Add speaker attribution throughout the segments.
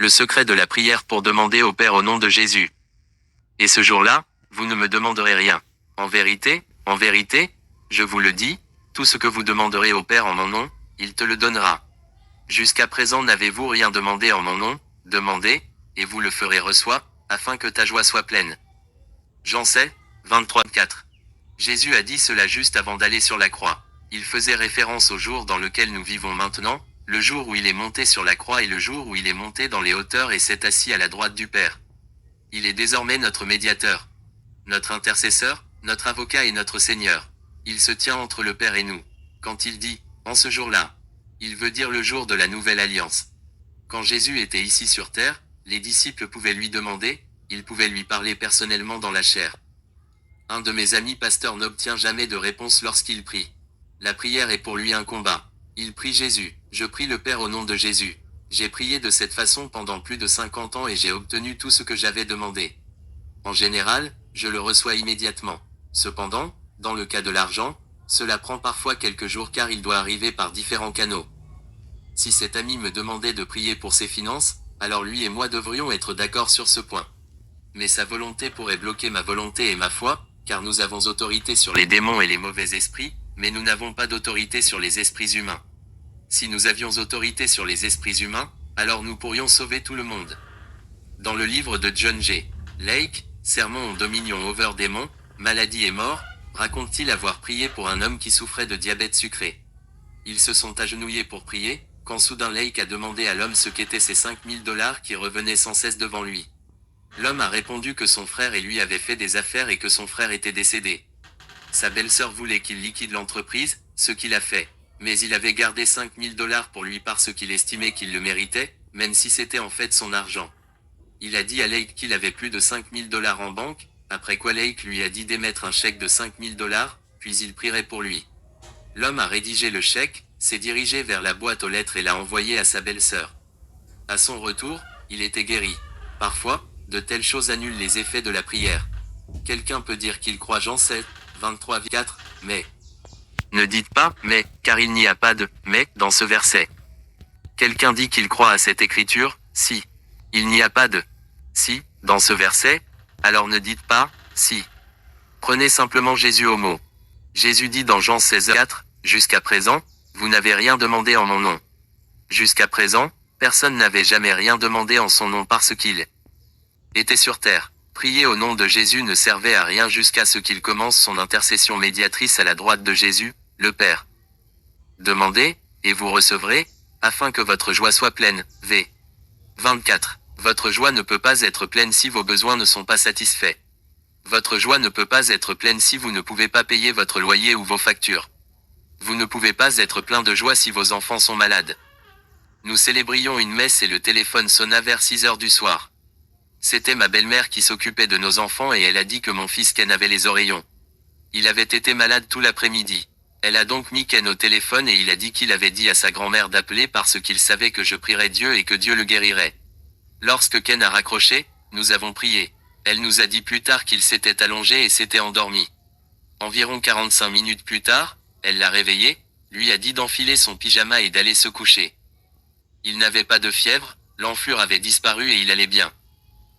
Speaker 1: Le secret de la prière pour demander au Père au nom de Jésus. Et ce jour-là, vous ne me demanderez rien. En vérité, je vous le dis, tout ce que vous demanderez au Père en mon nom, il te le donnera. Jusqu'à présent n'avez-vous rien demandé en mon nom, demandez, et vous le ferez reçoit, afin que ta joie soit pleine. Jean 7, 23-4. Jésus a dit cela juste avant d'aller sur la croix. Il faisait référence au jour dans lequel nous vivons maintenant, le jour où il est monté sur la croix et le jour où il est monté dans les hauteurs et s'est assis à la droite du Père. Il est désormais notre médiateur, notre intercesseur, notre avocat et notre Seigneur. Il se tient entre le Père et nous. Quand il dit « en ce jour-là », il veut dire le jour de la nouvelle alliance. Quand Jésus était ici sur terre, les disciples pouvaient lui demander, ils pouvaient lui parler personnellement dans la chair. Un de mes amis pasteurs n'obtient jamais de réponse lorsqu'il prie. La prière est pour lui un combat. Il prie Jésus. Je prie le Père au nom de Jésus. J'ai prié de cette façon pendant plus de 50 ans et j'ai obtenu tout ce que j'avais demandé. En général, je le reçois immédiatement. Cependant, dans le cas de l'argent, cela prend parfois quelques jours car il doit arriver par différents canaux. Si cet ami me demandait de prier pour ses finances, alors lui et moi devrions être d'accord sur ce point. Mais sa volonté pourrait bloquer ma volonté et ma foi, car nous avons autorité sur les démons et les mauvais esprits, mais nous n'avons pas d'autorité sur les esprits humains. Si nous avions autorité sur les esprits humains, alors nous pourrions sauver tout le monde. Dans le livre de John G. Lake, Sermon on Dominion over Démons, Maladie et Mort, raconte-t-il avoir prié pour un homme qui souffrait de diabète sucré. Ils se sont agenouillés pour prier, quand soudain Lake a demandé à l'homme ce qu'étaient ces $5000 qui revenaient sans cesse devant lui. L'homme a répondu que son frère et lui avaient fait des affaires et que son frère était décédé. Sa belle-sœur voulait qu'il liquide l'entreprise, ce qu'il a fait. Mais il avait gardé $5000 pour lui parce qu'il estimait qu'il le méritait, même si c'était en fait son argent. Il a dit à Lake qu'il avait plus de $5000 en banque, après quoi Lake lui a dit d'émettre un chèque de $5000, puis il prierait pour lui. L'homme a rédigé le chèque, s'est dirigé vers la boîte aux lettres et l'a envoyé à sa belle-sœur. À son retour, il était guéri. Parfois, de telles choses annulent les effets de la prière. Quelqu'un peut dire qu'il croit Jean 7, 23-4, mais... Ne dites pas « mais », car il n'y a pas de « mais » dans ce verset. Quelqu'un dit qu'il croit à cette écriture, si. Il n'y a pas de « si » dans ce verset, alors ne dites pas « si ». Prenez simplement Jésus au mot. Jésus dit dans Jean 16, 4, « Jusqu'à présent, vous n'avez rien demandé en mon nom. » Jusqu'à présent, personne n'avait jamais rien demandé en son nom parce qu'il était sur terre. Prier au nom de Jésus ne servait à rien jusqu'à ce qu'il commence son intercession médiatrice à la droite de Jésus, le Père. Demandez, et vous recevrez, afin que votre joie soit pleine. V. 24. Votre joie ne peut pas être pleine si vos besoins ne sont pas satisfaits. Votre joie ne peut pas être pleine si vous ne pouvez pas payer votre loyer ou vos factures. Vous ne pouvez pas être plein de joie si vos enfants sont malades. Nous célébrions une messe et le téléphone sonna vers 6 heures du soir. C'était ma belle-mère qui s'occupait de nos enfants et elle a dit que mon fils Ken avait les oreillons. Il avait été malade tout l'après-midi. Elle a donc mis Ken au téléphone et il a dit qu'il avait dit à sa grand-mère d'appeler parce qu'il savait que je prierais Dieu et que Dieu le guérirait. Lorsque Ken a raccroché, nous avons prié. Elle nous a dit plus tard qu'il s'était allongé et s'était endormi. Environ 45 minutes plus tard, elle l'a réveillé, lui a dit d'enfiler son pyjama et d'aller se coucher. Il n'avait pas de fièvre, l'enflure avait disparu et il allait bien.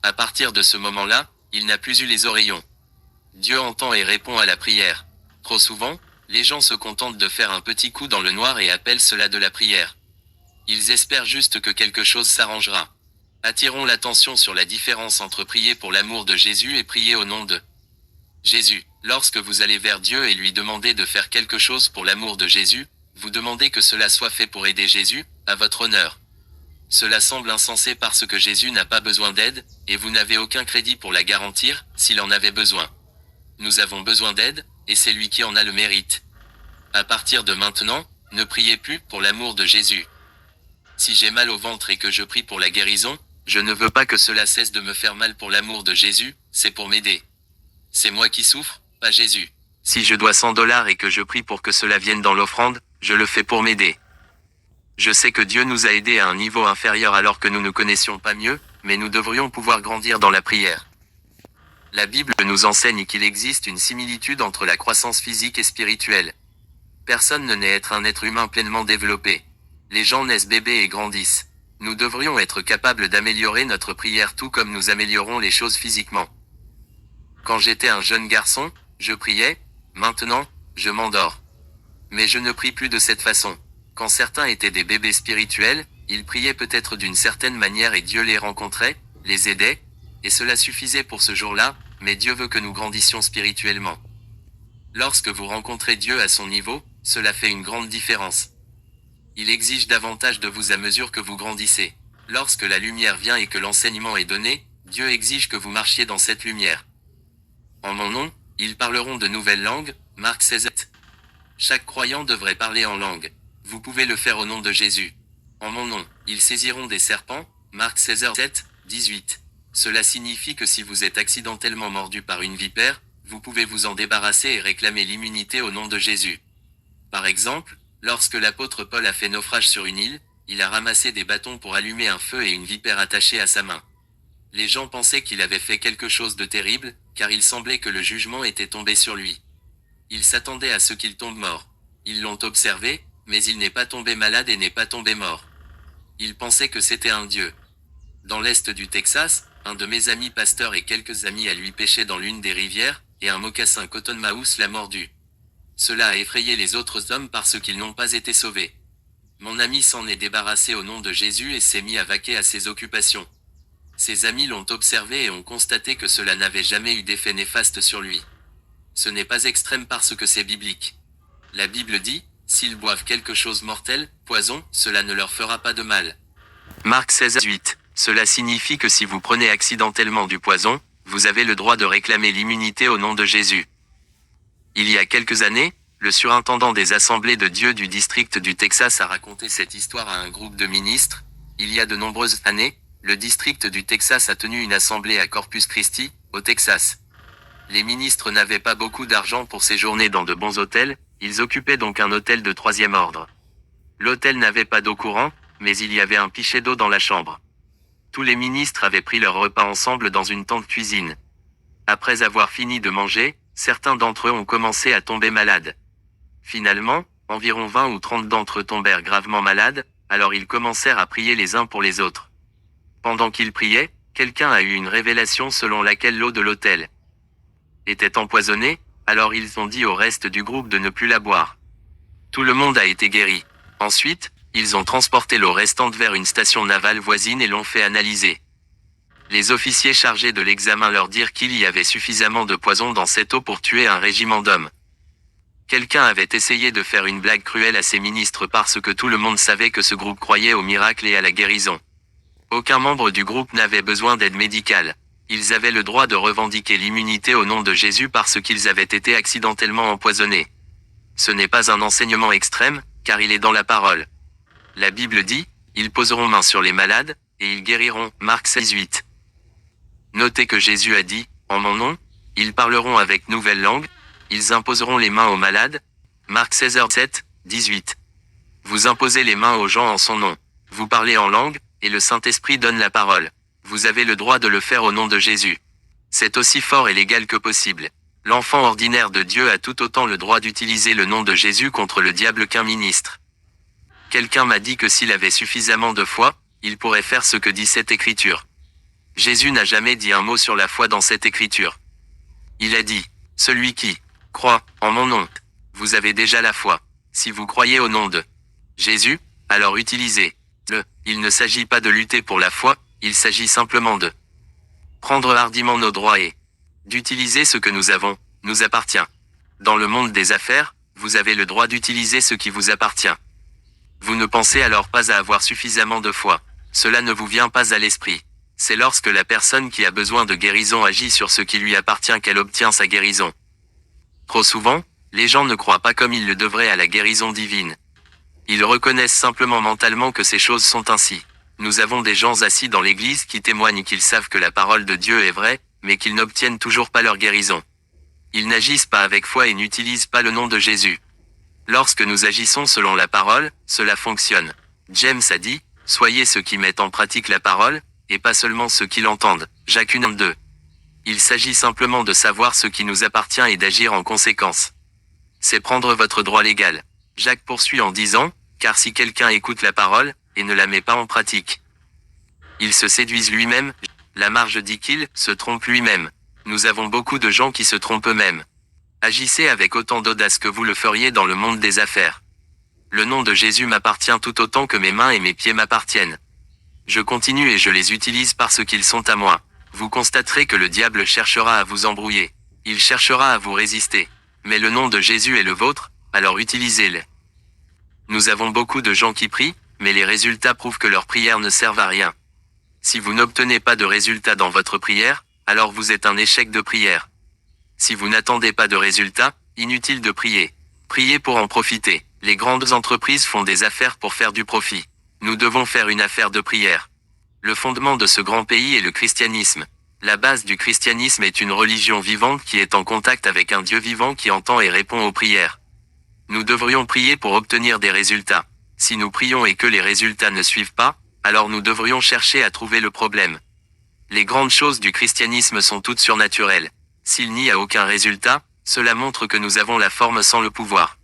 Speaker 1: À partir de ce moment-là, il n'a plus eu les oreillons. Dieu entend et répond à la prière. Trop souvent, les gens se contentent de faire un petit coup dans le noir et appellent cela de la prière. Ils espèrent juste que quelque chose s'arrangera. Attirons l'attention sur la différence entre prier pour l'amour de Jésus et prier au nom de Jésus. Lorsque vous allez vers Dieu et lui demandez de faire quelque chose pour l'amour de Jésus, vous demandez que cela soit fait pour aider Jésus, à votre honneur. Cela semble insensé parce que Jésus n'a pas besoin d'aide, et vous n'avez aucun crédit pour la garantir, s'il en avait besoin. Nous avons besoin d'aide, et c'est lui qui en a le mérite. À partir de maintenant, ne priez plus pour l'amour de Jésus. Si j'ai mal au ventre et que je prie pour la guérison, je ne veux pas que cela cesse de me faire mal pour l'amour de Jésus, c'est pour m'aider. C'est moi qui souffre, pas Jésus. Si je dois $100 et que je prie pour que cela vienne dans l'offrande, je le fais pour m'aider. Je sais que Dieu nous a aidés à un niveau inférieur alors que nous ne connaissions pas mieux, mais nous devrions pouvoir grandir dans la prière. La Bible nous enseigne qu'il existe une similitude entre la croissance physique et spirituelle. Personne ne naît être un être humain pleinement développé. Les gens naissent bébés et grandissent. Nous devrions être capables d'améliorer notre prière tout comme nous améliorons les choses physiquement. Quand j'étais un jeune garçon, je priais, maintenant, je m'endors. Mais je ne prie plus de cette façon. Quand certains étaient des bébés spirituels, ils priaient peut-être d'une certaine manière et Dieu les rencontrait, les aidait, et cela suffisait pour ce jour-là, mais Dieu veut que nous grandissions spirituellement. Lorsque vous rencontrez Dieu à son niveau, cela fait une grande différence. Il exige davantage de vous à mesure que vous grandissez. Lorsque la lumière vient et que l'enseignement est donné, Dieu exige que vous marchiez dans cette lumière. En mon nom, ils parleront de nouvelles langues, Marc 16. Chaque croyant devrait parler en langue. Vous pouvez le faire au nom de Jésus. En mon nom, ils saisiront des serpents, Marc 16, 18. Cela signifie que si vous êtes accidentellement mordu par une vipère, vous pouvez vous en débarrasser et réclamer l'immunité au nom de Jésus. Par exemple, lorsque l'apôtre Paul a fait naufrage sur une île, il a ramassé des bâtons pour allumer un feu et une vipère attachée à sa main. Les gens pensaient qu'il avait fait quelque chose de terrible, car il semblait que le jugement était tombé sur lui. Ils s'attendaient à ce qu'il tombe mort. Ils l'ont observé, mais il n'est pas tombé malade et n'est pas tombé mort. Ils pensaient que c'était un dieu. Dans l'est du Texas, un de mes amis pasteurs et quelques amis à lui pêchaient dans l'une des rivières, et un mocassin cottonmouth l'a mordu. Cela a effrayé les autres hommes parce qu'ils n'ont pas été sauvés. Mon ami s'en est débarrassé au nom de Jésus et s'est mis à vaquer à ses occupations. Ses amis l'ont observé et ont constaté que cela n'avait jamais eu d'effet néfaste sur lui. Ce n'est pas extrême parce que c'est biblique. La Bible dit, s'ils boivent quelque chose mortel, poison, cela ne leur fera pas de mal. Marc 16:8. Cela signifie que si vous prenez accidentellement du poison, vous avez le droit de réclamer l'immunité au nom de Jésus. Il y a quelques années, le surintendant des assemblées de Dieu du district du Texas a raconté cette histoire à un groupe de ministres. Il y a de nombreuses années, le district du Texas a tenu une assemblée à Corpus Christi, au Texas. Les ministres n'avaient pas beaucoup d'argent pour séjourner dans de bons hôtels, ils occupaient donc un hôtel de 3e ordre. L'hôtel n'avait pas d'eau courante, mais il y avait un pichet d'eau dans la chambre. Tous les ministres avaient pris leur repas ensemble dans une tente cuisine. Après avoir fini de manger, certains d'entre eux ont commencé à tomber malades. Finalement, environ 20 ou 30 d'entre eux tombèrent gravement malades, alors ils commencèrent à prier les uns pour les autres. Pendant qu'ils priaient, quelqu'un a eu une révélation selon laquelle l'eau de l'hôtel était empoisonnée, alors ils ont dit au reste du groupe de ne plus la boire. Tout le monde a été guéri. Ensuite, ils ont transporté l'eau restante vers une station navale voisine et l'ont fait analyser. Les officiers chargés de l'examen leur dirent qu'il y avait suffisamment de poison dans cette eau pour tuer un régiment d'hommes. Quelqu'un avait essayé de faire une blague cruelle à ses ministres parce que tout le monde savait que ce groupe croyait au miracle et à la guérison. Aucun membre du groupe n'avait besoin d'aide médicale. Ils avaient le droit de revendiquer l'immunité au nom de Jésus parce qu'ils avaient été accidentellement empoisonnés. Ce n'est pas un enseignement extrême, car il est dans la parole. La Bible dit, ils poseront main sur les malades, et ils guériront, Marc 16:8. Notez que Jésus a dit, en mon nom, ils parleront avec nouvelles langues, ils imposeront les mains aux malades, Marc 16:7, 18. Vous imposez les mains aux gens en son nom. Vous parlez en langue, et le Saint-Esprit donne la parole. Vous avez le droit de le faire au nom de Jésus. C'est aussi fort et légal que possible. L'enfant ordinaire de Dieu a tout autant le droit d'utiliser le nom de Jésus contre le diable qu'un ministre. Quelqu'un m'a dit que s'il avait suffisamment de foi, il pourrait faire ce que dit cette écriture. Jésus n'a jamais dit un mot sur la foi dans cette écriture. Il a dit, celui qui croit en mon nom, vous avez déjà la foi. Si vous croyez au nom de Jésus, alors utilisez-le. Il ne s'agit pas de lutter pour la foi, il s'agit simplement de prendre hardiment nos droits et d'utiliser ce que nous avons, nous appartient. Dans le monde des affaires, vous avez le droit d'utiliser ce qui vous appartient. Vous ne pensez alors pas à avoir suffisamment de foi. Cela ne vous vient pas à l'esprit. C'est lorsque la personne qui a besoin de guérison agit sur ce qui lui appartient qu'elle obtient sa guérison. Trop souvent, les gens ne croient pas comme ils le devraient à la guérison divine. Ils reconnaissent simplement mentalement que ces choses sont ainsi. Nous avons des gens assis dans l'église qui témoignent qu'ils savent que la parole de Dieu est vraie, mais qu'ils n'obtiennent toujours pas leur guérison. Ils n'agissent pas avec foi et n'utilisent pas le nom de Jésus. Lorsque nous agissons selon la parole, cela fonctionne. James a dit, soyez ceux qui mettent en pratique la parole, et pas seulement ceux qui l'entendent. Jacques 1:2. Il s'agit simplement de savoir ce qui nous appartient et d'agir en conséquence. C'est prendre votre droit légal. Jacques poursuit en disant, car si quelqu'un écoute la parole, et ne la met pas en pratique, Il se séduise lui-même. Lamarche dit qu'il se trompe lui-même. Nous avons beaucoup de gens qui se trompent eux-mêmes. Agissez avec autant d'audace que vous le feriez dans le monde des affaires. Le nom de Jésus m'appartient tout autant que mes mains et mes pieds m'appartiennent. Je continue et je les utilise parce qu'ils sont à moi. Vous constaterez que le diable cherchera à vous embrouiller. Il cherchera à vous résister. Mais le nom de Jésus est le vôtre, alors utilisez-le. Nous avons beaucoup de gens qui prient, mais les résultats prouvent que leurs prières ne servent à rien. Si vous n'obtenez pas de résultats dans votre prière, alors vous êtes un échec de prière. Si vous n'attendez pas de résultats, inutile de prier. Priez pour en profiter. Les grandes entreprises font des affaires pour faire du profit. Nous devons faire une affaire de prière. Le fondement de ce grand pays est le christianisme. La base du christianisme est une religion vivante qui est en contact avec un Dieu vivant qui entend et répond aux prières. Nous devrions prier pour obtenir des résultats. Si nous prions et que les résultats ne suivent pas, alors nous devrions chercher à trouver le problème. Les grandes choses du christianisme sont toutes surnaturelles. S'il n'y a aucun résultat, cela montre que nous avons la forme sans le pouvoir.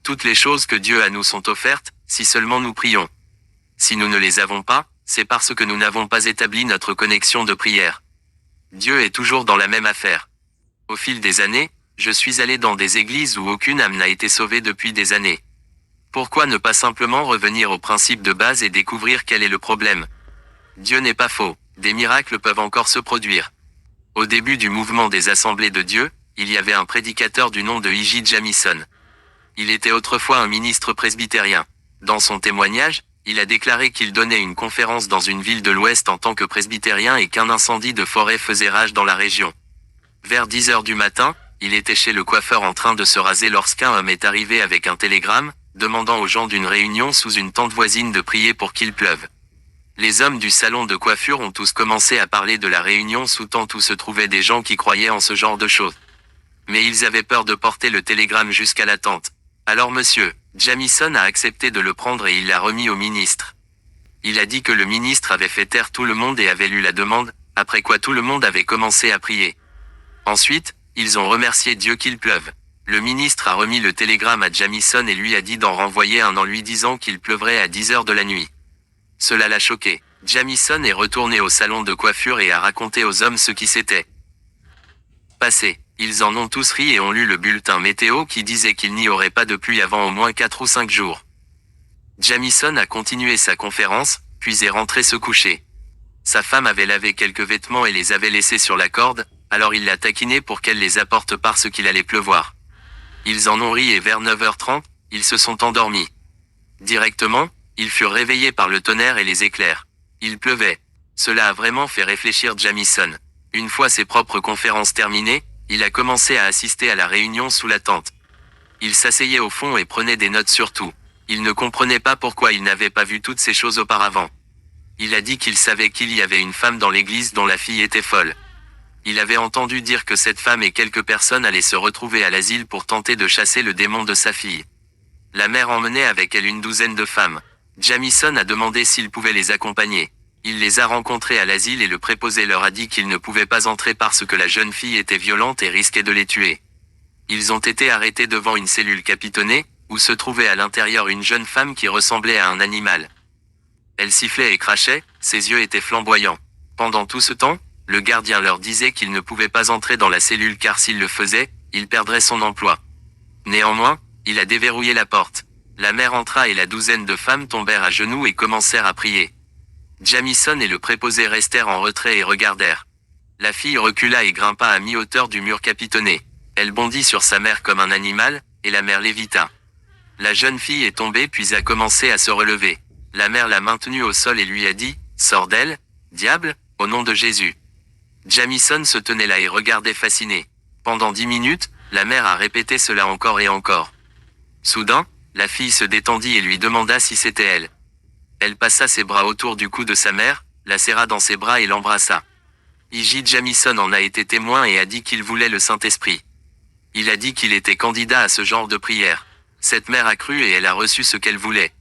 Speaker 1: Toutes les choses que Dieu a nous sont offertes, si seulement nous prions. Si nous ne les avons pas, c'est parce que nous n'avons pas établi notre connexion de prière. Dieu est toujours dans la même affaire. Au fil des années, je suis allé dans des églises où aucune âme n'a été sauvée depuis des années. Pourquoi ne pas simplement revenir au principe de base et découvrir quel est le problème? Dieu n'est pas faux, des miracles peuvent encore se produire. Au début du mouvement des Assemblées de Dieu, il y avait un prédicateur du nom de E.J. Jamison. Il était autrefois un ministre presbytérien. Dans son témoignage, il a déclaré qu'il donnait une conférence dans une ville de l'Ouest en tant que presbytérien et qu'un incendie de forêt faisait rage dans la région. Vers 10 heures du matin, il était chez le coiffeur en train de se raser lorsqu'un homme est arrivé avec un télégramme, demandant aux gens d'une réunion sous une tente voisine de prier pour qu'il pleuve. Les hommes du salon de coiffure ont tous commencé à parler de la réunion sous tente où se trouvaient des gens qui croyaient en ce genre de choses. Mais ils avaient peur de porter le télégramme jusqu'à la tente. Alors monsieur Jamison a accepté de le prendre et il l'a remis au ministre. Il a dit que le ministre avait fait taire tout le monde et avait lu la demande, après quoi tout le monde avait commencé à prier. Ensuite, ils ont remercié Dieu qu'il pleuve. Le ministre a remis le télégramme à Jamison et lui a dit d'en renvoyer un en lui disant qu'il pleuvrait à 10 heures de la nuit. Cela l'a choqué. Jamison est retourné au salon de coiffure et a raconté aux hommes ce qui s'était passé. Ils en ont tous ri et ont lu le bulletin météo qui disait qu'il n'y aurait pas de pluie avant au moins 4 ou 5 jours. Jamison a continué sa conférence, puis est rentré se coucher. Sa femme avait lavé quelques vêtements et les avait laissés sur la corde, alors il l'a taquinée pour qu'elle les apporte parce qu'il allait pleuvoir. Ils en ont ri et vers 9h30, ils se sont endormis. Directement, ils furent réveillés par le tonnerre et les éclairs. Il pleuvait. Cela a vraiment fait réfléchir Jamison. Une fois ses propres conférences terminées, il a commencé à assister à la réunion sous la tente. Il s'asseyait au fond et prenait des notes sur tout. Il ne comprenait pas pourquoi il n'avait pas vu toutes ces choses auparavant. Il a dit qu'il savait qu'il y avait une femme dans l'église dont la fille était folle. Il avait entendu dire que cette femme et quelques personnes allaient se retrouver à l'asile pour tenter de chasser le démon de sa fille. La mère emmenait avec elle une douzaine de femmes. Jamison a demandé s'il pouvait les accompagner. Il les a rencontrés à l'asile et le préposé leur a dit qu'ils ne pouvaient pas entrer parce que la jeune fille était violente et risquait de les tuer. Ils ont été arrêtés devant une cellule capitonnée, où se trouvait à l'intérieur une jeune femme qui ressemblait à un animal. Elle sifflait et crachait, ses yeux étaient flamboyants. Pendant tout ce temps, le gardien leur disait qu'il ne pouvait pas entrer dans la cellule car s'il le faisait, il perdrait son emploi. Néanmoins, il a déverrouillé la porte. La mère entra et la douzaine de femmes tombèrent à genoux et commencèrent à prier. Jamison et le préposé restèrent en retrait et regardèrent. La fille recula et grimpa à mi-hauteur du mur capitonné. Elle bondit sur sa mère comme un animal, et la mère l'évita. La jeune fille est tombée puis a commencé à se relever. La mère l'a maintenue au sol et lui a dit « Sors d'elle, diable, au nom de Jésus ». Jamison se tenait là et regardait fasciné. Pendant 10 minutes, la mère a répété cela encore et encore. Soudain, la fille se détendit et lui demanda si c'était elle. Elle passa ses bras autour du cou de sa mère, la serra dans ses bras et l'embrassa. E.J. Jamison en a été témoin et a dit qu'il voulait le Saint-Esprit. Il a dit qu'il était candidat à ce genre de prière. Cette mère a cru et elle a reçu ce qu'elle voulait.